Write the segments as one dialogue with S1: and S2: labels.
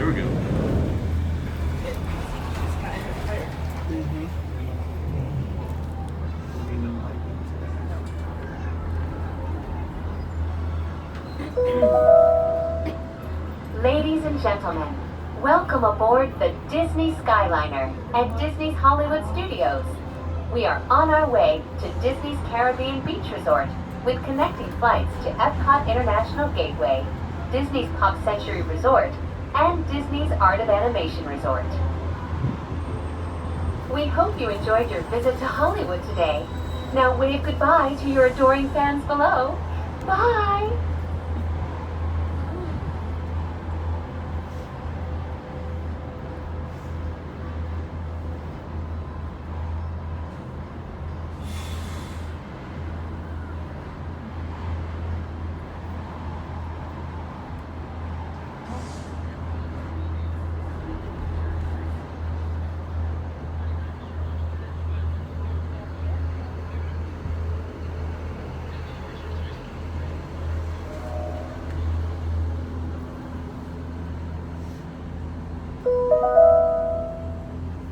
S1: we go.
S2: Ladies and gentlemen, welcome aboard the Disney Skyliner at Disney's Hollywood Studios. We are on our way to Disney's Caribbean Beach Resort with connecting flights to Epcot International Gateway, Disney's Pop Century Resort, and Disney's Art of Animation Resort. We hope you enjoyed your visit to Hollywood today. Now wave goodbye to your adoring fans below. Bye!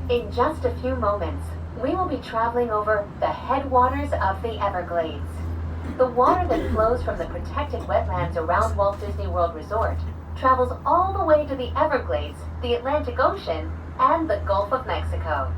S2: In just a few moments, we will be traveling over the headwaters of the Everglades. The water that flows from the protected wetlands around Walt Disney World Resort travels all the way to the Everglades, the Atlantic Ocean, and the Gulf of Mexico.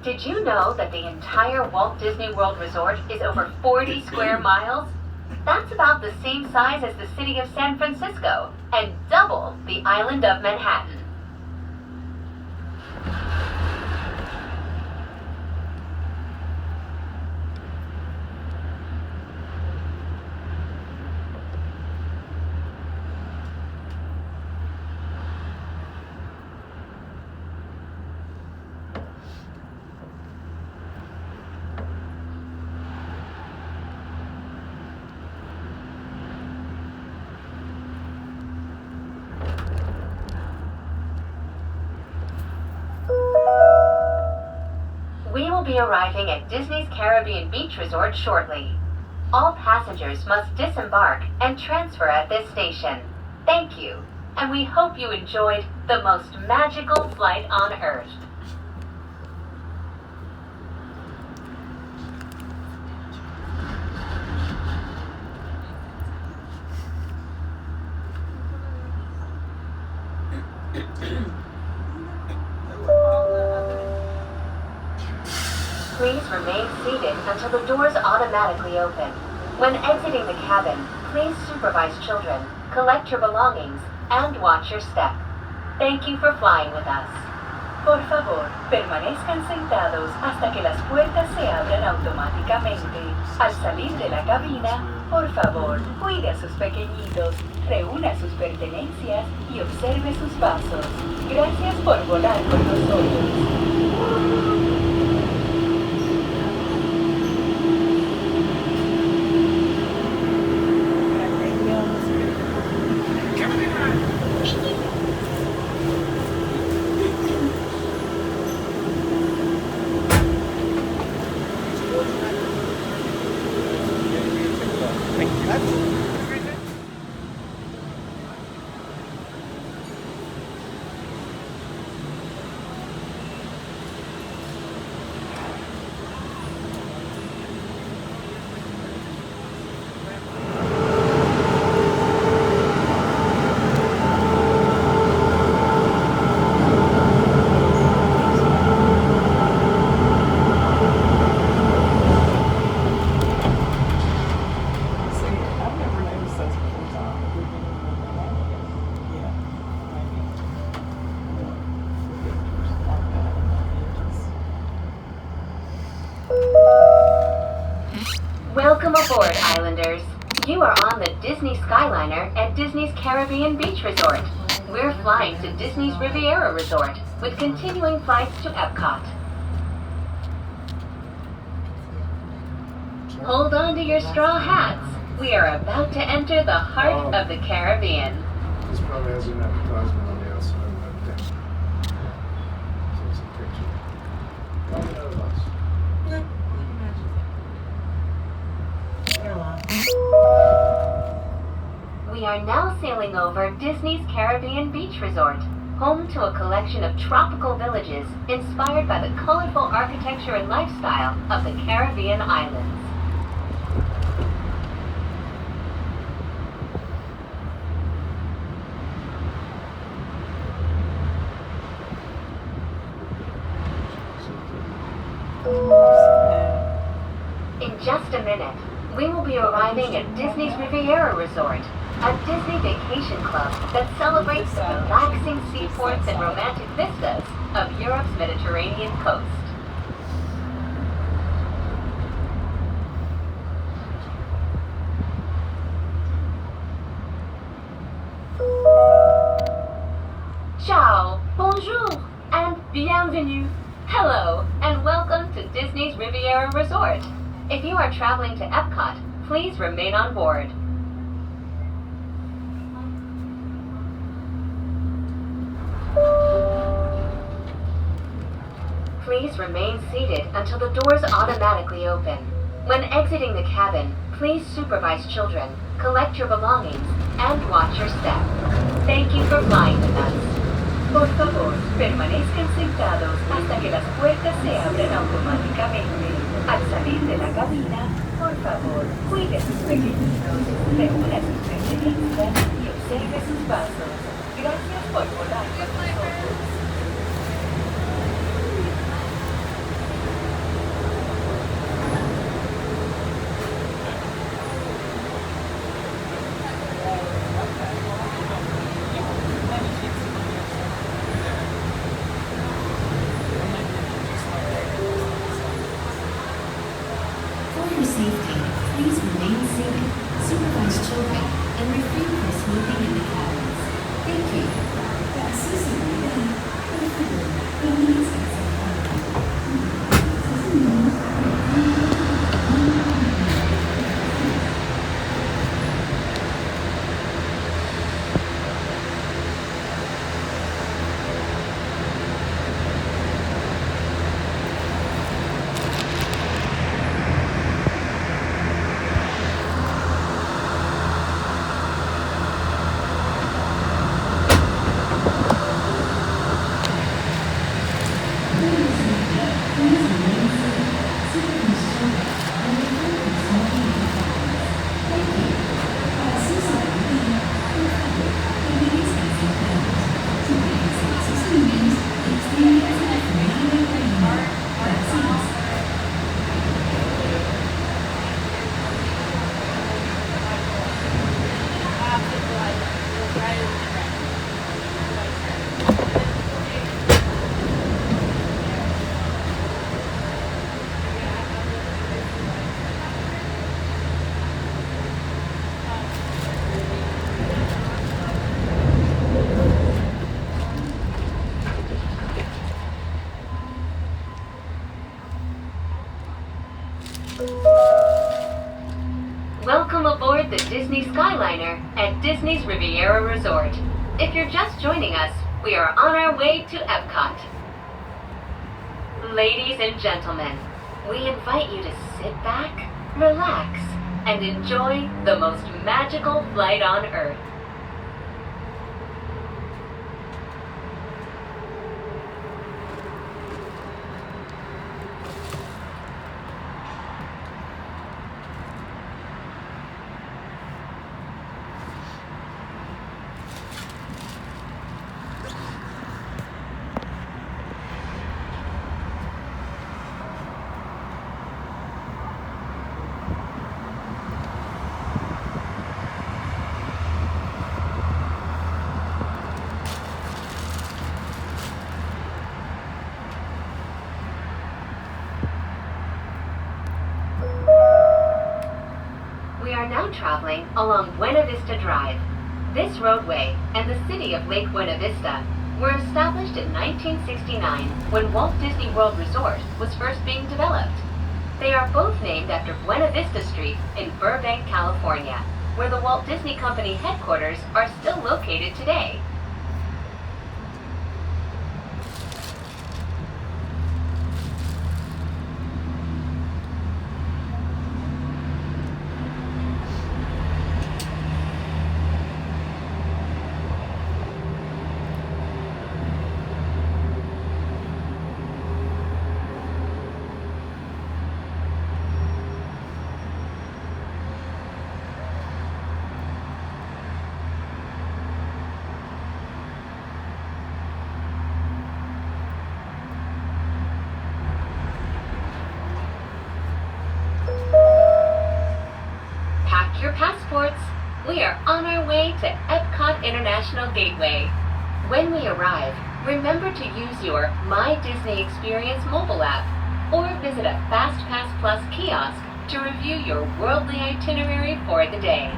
S2: Did you know that the entire Walt Disney World Resort is over 40 square miles? That's about the same size as the city of San Francisco and double the island of Manhattan. We will be arriving at Disney's Caribbean Beach Resort shortly. All passengers must disembark and transfer at this station. Thank you, and we hope you enjoyed the most magical flight on Earth. Please remain seated until the doors automatically open. When exiting the cabin, please supervise children, collect your belongings, and watch your step. Thank you for flying with us.
S3: Por favor, permanezcan sentados hasta que las puertas se abran automáticamente. Al salir de la cabina, por favor, cuide a sus pequeñitos, reúna sus pertenencias y observe sus pasos. Gracias por volar con nosotros.
S2: Welcome aboard, Islanders. You are on the Disney Skyliner at Disney's Caribbean Beach Resort. We're flying to Disney's Riviera Resort with continuing flights to Epcot. Hold on to your straw hats. We are about to enter the heart of the Caribbean.
S1: This probably has an advertisement on the outside of that thing. So it's a picture. Probably not of us.
S2: We are now sailing over Disney's Caribbean Beach Resort, home to a collection of tropical villages inspired by the colorful architecture and lifestyle of the Caribbean islands. In just a minute, we will be arriving at Disney's Riviera Resort, a Disney vacation club that celebrates the relaxing seaports and romantic vistas of Europe's Mediterranean coast. Ciao, bonjour, and bienvenue. Hello, and welcome to Disney's Riviera Resort. If you are traveling to Epcot, please remain on board. Please remain seated until the doors automatically open. When exiting the cabin, please supervise children, collect your belongings, and watch your step. Thank you for flying with us.
S3: Por favor, permanezcan sentados hasta que las puertas se abran automáticamente. Al salir de la cabina, por favor, cuide a sus pequeñitos, reúna a sus pertenencias y observe sus pasos. Gracias por volar con nosotros.
S2: Welcome aboard the Disney Skyliner at Disney's Riviera Resort. If you're just joining us, we are on our way to Epcot. Ladies and gentlemen, we invite you to sit back, relax, and enjoy the most magical flight on Earth. We are now traveling along Buena Vista Drive. This roadway and the city of Lake Buena Vista were established in 1969 when Walt Disney World Resort was first being developed. They are both named after Buena Vista Street in Burbank, California, where the Walt Disney Company headquarters are still located today. Your passports. We are on our way to Epcot International Gateway. When we arrive, remember to use your My Disney Experience mobile app or visit a FastPass Plus kiosk to review your worldly itinerary for the day.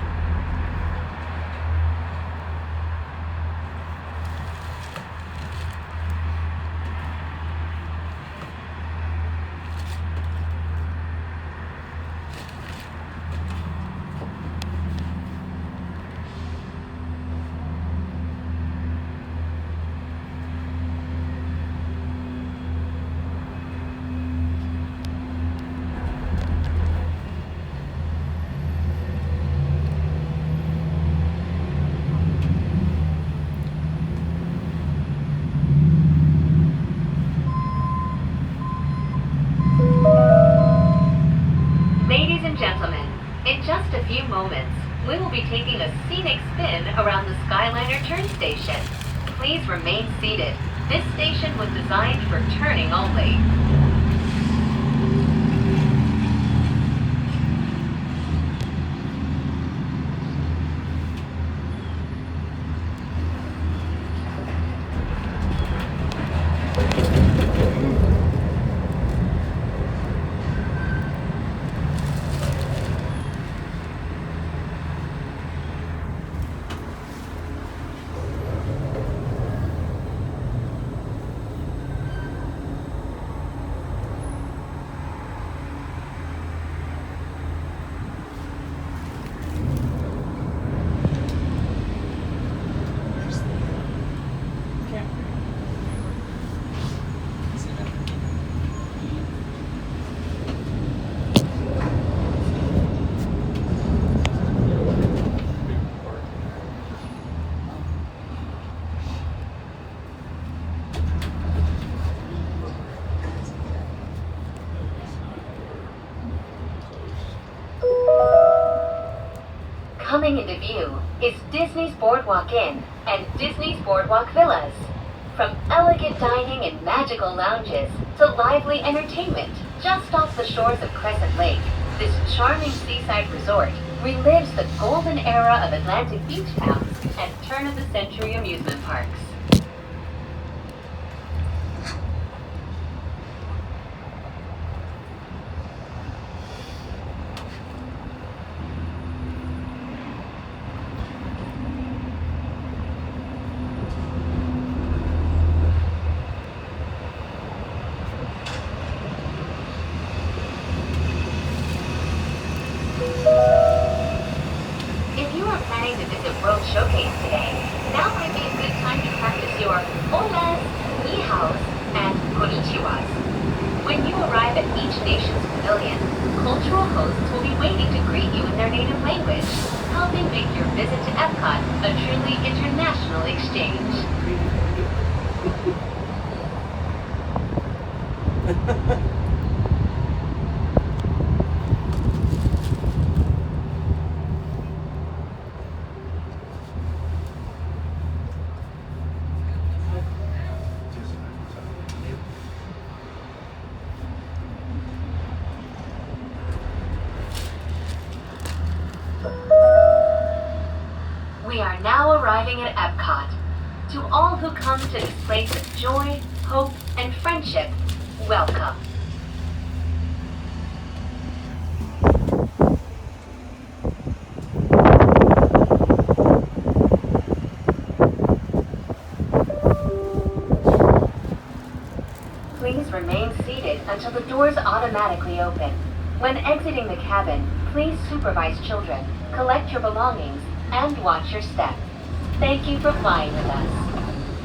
S2: Ladies and gentlemen, in just a few moments, we will be taking a scenic spin around the Skyliner turn station. Please remain seated. This station was designed for turning only. Coming into view is Disney's Boardwalk Inn and Disney's Boardwalk Villas. From elegant dining and magical lounges to lively entertainment just off the shores of Crescent Lake, this charming seaside resort relives the golden era of Atlantic beach towns and turn-of-the-century amusement parks. Planning to visit World Showcase today, now might be a good time to practice your holas, ni haos, and konnichiwas. When you arrive at each nation's pavilion, cultural hosts will be waiting to greet you in their native language, helping make your visit to Epcot a truly international exchange. We are now arriving at Epcot. To all who come to this place of joy, hope, and friendship, welcome. Please remain seated until the doors automatically open. When exiting the cabin, please supervise children, collect your belongings, and watch your step. Thank you for flying with us.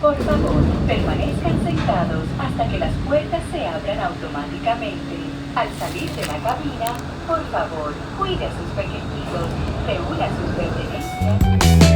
S3: Por favor, permanezcan sentados hasta que las puertas se abran automáticamente. Al salir de la cabina, por favor, cuide a sus pequeñitos, reúna sus pertenencias.